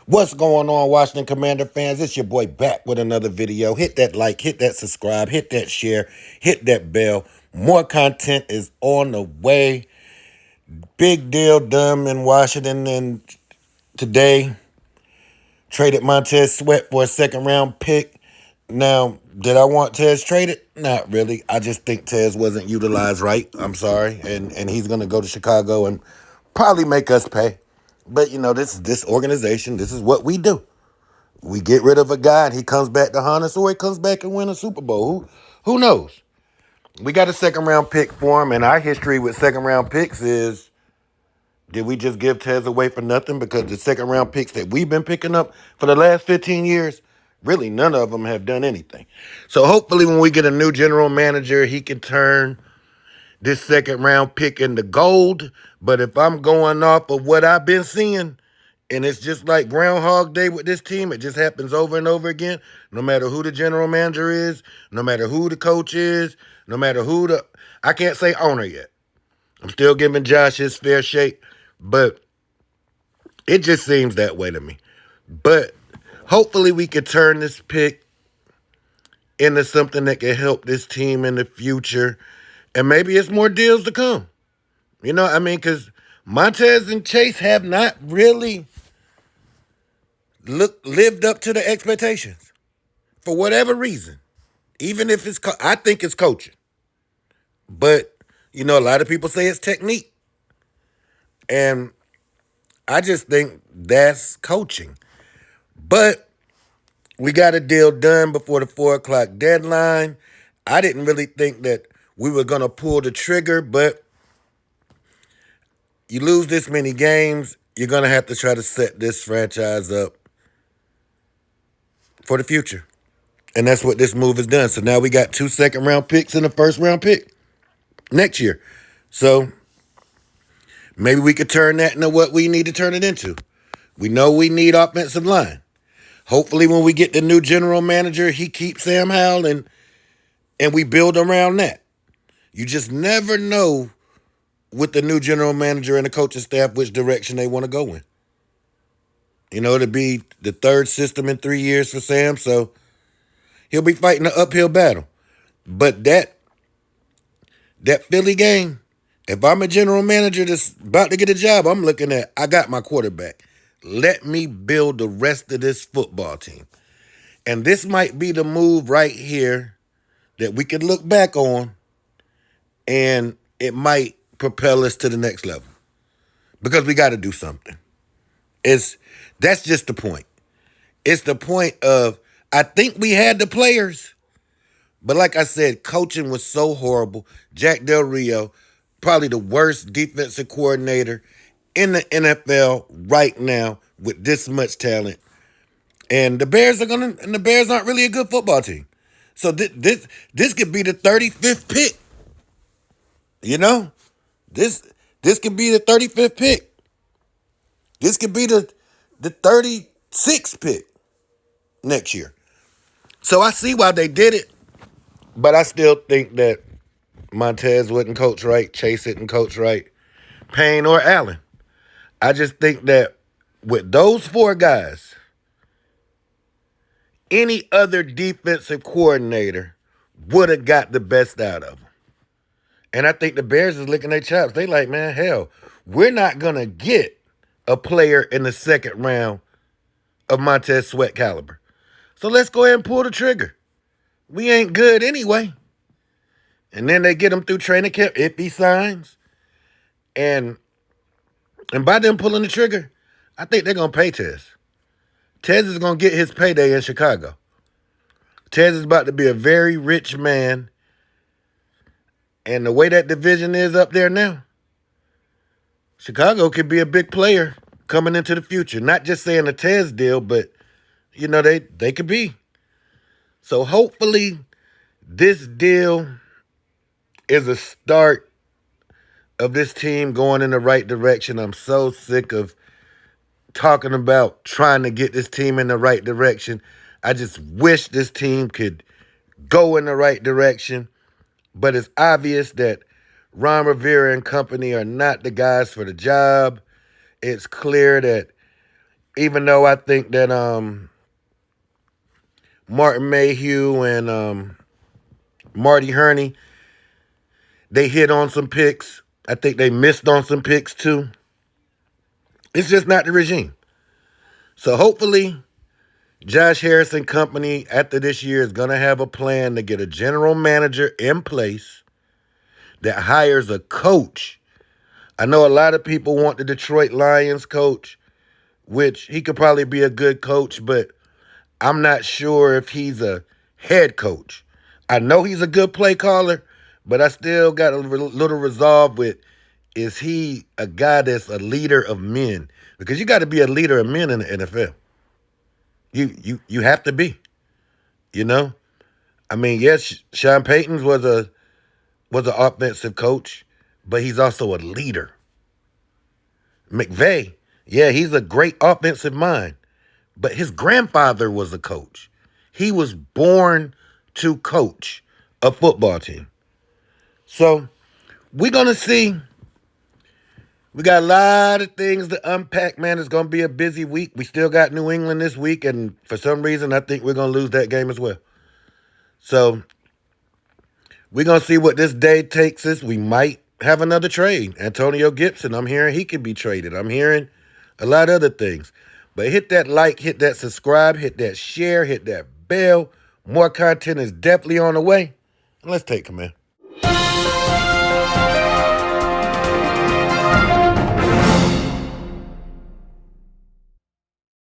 What's going on, Washington Commander fans? It's your boy back with another video. Hit that like, hit that subscribe, hit that share, hit that bell. More content is on the way. Big deal done in Washington and today. Traded Montez Sweat for a second round pick. Now, did I want Tez traded? Not really. I just think Tez wasn't utilized right. I'm sorry. And he's going to go to Chicago and probably make us pay. But, this organization, this is what we do. We get rid of a guy and he comes back to haunt us, or he comes back and win a Super Bowl. Who knows? We got a second round pick for him, and our history with second round picks is, did we just give Tez away for nothing? Because the second round picks that we've been picking up for the last 15 years, really none of them have done anything. So hopefully when we get a new general manager, he can turn this second round pick into gold. But if I'm going off of what I've been seeing, and it's just like Groundhog Day with this team, it just happens over and over again, no matter who the general manager is, no matter who the coach is, no matter I can't say owner yet. I'm still giving Josh his fair shake, but it just seems that way to me. But hopefully we could turn this pick into something that can help this team in the future. And maybe it's more deals to come. Because Montez and Chase have not really lived up to the expectations for whatever reason. Even if I think it's coaching. But, a lot of people say it's technique. And I just think that's coaching. But we got a deal done before the 4 o'clock deadline. I didn't really think that we were going to pull the trigger, but you lose this many games, you're going to have to try to set this franchise up for the future. And that's what this move has done. So now we got 2 second-round picks and a first-round pick next year. So maybe we could turn that into what we need to turn it into. We know we need offensive line. Hopefully when we get the new general manager, he keeps Sam Howell and we build around that. You just never know with the new general manager and the coaching staff which direction they want to go in. It'll be the third system in 3 years for Sam, so he'll be fighting an uphill battle. But that Philly game, if I'm a general manager that's about to get a job, I'm looking at, I got my quarterback. Let me build the rest of this football team. And this might be the move right here that we could look back on, and it might propel us to the next level. Because we got to do something. That's just the point. It's the point of, I think we had the players, but like I said, coaching was so horrible. Jack Del Rio, probably the worst defensive coordinator in the NFL right now with this much talent. And the Bears aren't really a good football team. So this could be the 35th pick. This could be the 35th pick. This could be the 36th pick next year. So I see why they did it, but I still think that Montez wasn't coached right, Chase didn't coach right, Payne or Allen. I just think that with those 4 guys, any other defensive coordinator would have got the best out of them. And I think the Bears is licking their chops. They like, man, hell, we're not going to get a player in the second round of Montez Sweat caliber. So let's go ahead and pull the trigger. We ain't good anyway. And then they get him through training camp if he signs. And by them pulling the trigger, I think they're going to pay Tez. Tez is going to get his payday in Chicago. Tez is about to be a very rich man. And the way that division is up there now, Chicago could be a big player coming into the future. Not just saying a Tez deal, but, they could be. So hopefully this deal is a start of this team going in the right direction. I'm so sick of talking about trying to get this team in the right direction. I just wish this team could go in the right direction. But it's obvious that Ron Rivera and company are not the guys for the job. It's clear that Even though I think that Martin Mayhew and Marty Herney, they hit on some picks. I think they missed on some picks too. It's just not the regime. So hopefully Josh Harrison Company after this year is going to have a plan to get a general manager in place that hires a coach. I know a lot of people want the Detroit Lions coach, which he could probably be a good coach, but I'm not sure if he's a head coach. I know he's a good play caller, but I still got a little resolve with, is he a guy that's a leader of men? Because you got to be a leader of men in the NFL. You have to be, you know? I mean, yes, Sean Payton was an offensive coach, but he's also a leader. McVay, yeah, he's a great offensive mind, but his grandfather was a coach. He was born to coach a football team. So we're going to see. We got a lot of things to unpack, man. It's going to be a busy week. We still got New England this week, and for some reason, I think we're going to lose that game as well. So we're going to see what this day takes us. We might have another trade. Antonio Gibson, I'm hearing he could be traded. I'm hearing a lot of other things. But hit that like, hit that subscribe, hit that share, hit that bell. More content is definitely on the way. Let's take command.